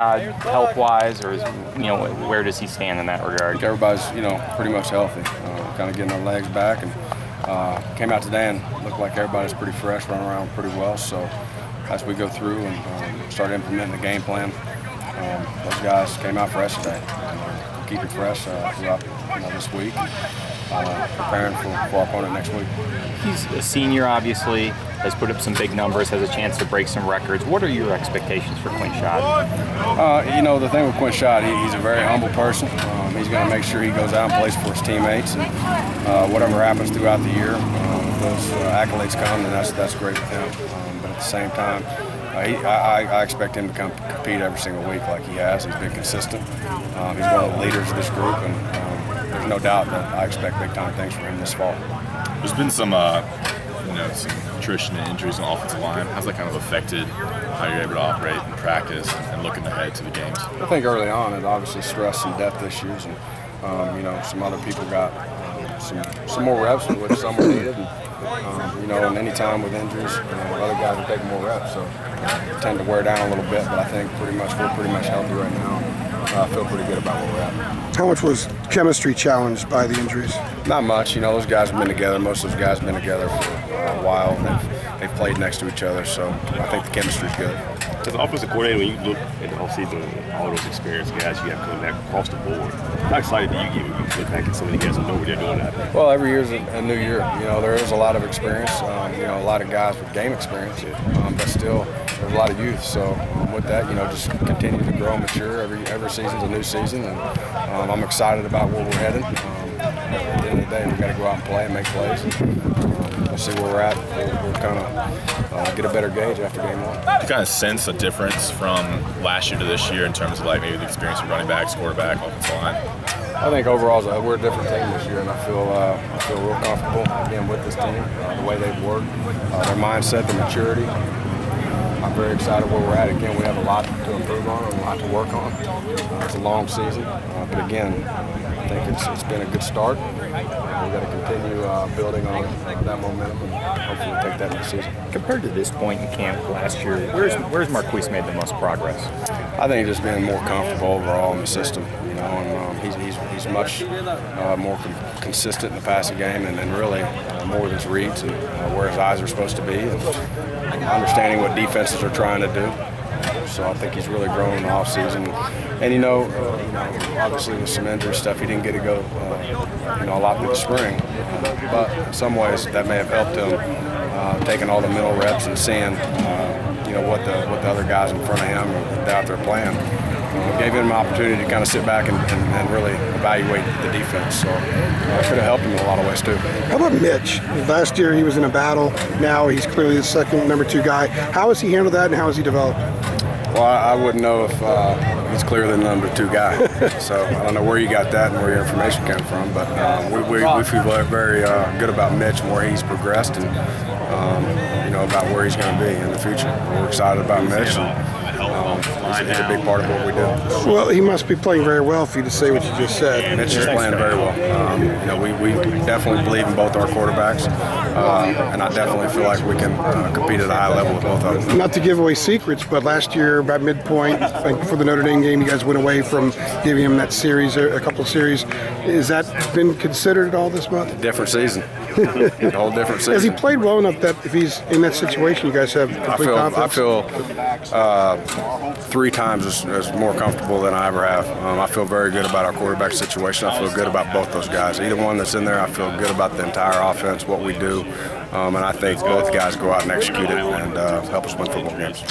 health-wise, or where does he stand in that regard? I think everybody's pretty much healthy, kind of getting their legs back, and came out today and looked like everybody's pretty fresh, running around pretty well. So as we go through and start implementing the game plan, those guys came out fresh today. Keep it fresh throughout this week, preparing for our opponent next week. He's a senior, obviously, has put up some big numbers, has a chance to break some records. What are your expectations for Quinn Schott? The thing with Quinn Schott, he's a very humble person. He's going to make sure he goes out and plays for his teammates, and whatever happens throughout the year, if those accolades come, then that's great with him. But at the same time, I expect him to compete every single week like he has. He's been consistent. He's one of the leaders of this group, and there's no doubt that I expect big-time things from him this fall. There's been some attrition and injuries on the offensive line. How's that kind of affected how you're able to operate and practice and looking ahead to the games? I think early on it obviously stressed some depth issues, and some other people got some more reps, which some were needed. And any time with injuries, other guys are taking more reps, so tend to wear down a little bit. But I think we're pretty much healthy right now. I feel pretty good about where we're at. How much was chemistry challenged by the injuries? Not much. Those guys have been together. Most of those guys have been together for a while. They've played next to each other, so I think the chemistry's good. As an offensive coordinator, when you look at the offseason, all those experienced guys you have coming back across the board, how excited do you get when you look back at some of the guys who know what they're doing out there? Well, every year is a new year. There is a lot of experience, a lot of guys with game experience, but still there's a lot of youth. So with that, just continue to grow and mature. Every season's a new season, and I'm excited about where we're headed. At the end of the day, we've got to go out and play and make plays. We'll see where we're at. We'll kind of get a better gauge after game one. You kind of sense a difference from last year to this year in terms of maybe the experience of running backs, quarterback, offensive line? I think overall we're a different team this year, and I feel real comfortable again with this team, the way they've worked, their mindset, their maturity. I'm very excited where we're at. Again, we have a lot to improve on and a lot to work on. It's a long season, but again, I think it's been a good start. We've got to continue building on that momentum and hopefully take that next season. Compared to this point in camp last year, where's Marquise made the most progress? I think just being more comfortable overall in the system, and he's much more consistent in the passing game, and really more with his reads and where his eyes are supposed to be, and understanding what defenses are trying to do. So I think he's really grown in the offseason. And obviously with some injury stuff, he didn't get to go a lot through the spring. But in some ways that may have helped him taking all the mental reps and seeing what the other guys in front of him are out there playing. Gave him an opportunity to kind of sit back and really evaluate the defense. So it could have helped him in a lot of ways too. How about Mitch? Last year he was in a battle. Now he's clearly the second number 2 guy. How has he handled that, and how has he developed? Well, I wouldn't know if he's clearer than the number 2 guy. So I don't know where you got that and where your information came from. But we feel very good about Mitch and where he's progressed, and about where he's going to be in the future. We're excited about Mitch. He's a big part of what we do. Well, he must be playing very well for you to say what you just said. Mitch is playing very well. We definitely believe in both our quarterbacks, and I definitely feel like we can compete at a high level with both of them. Not to give away secrets, but last year, about midpoint, for the Notre Dame game, you guys went away from giving him that series, a couple of series. Has that been considered at all this month? Different season. A whole different season. Has he played well enough that if he's in that situation, you guys have complete confidence? I feel 3 times as more comfortable than I ever have. I feel very good about our quarterback situation. I feel good about both those guys. Either one that's in there, I feel good about the entire offense, what we do. And I think both guys go out and execute it and help us win football games.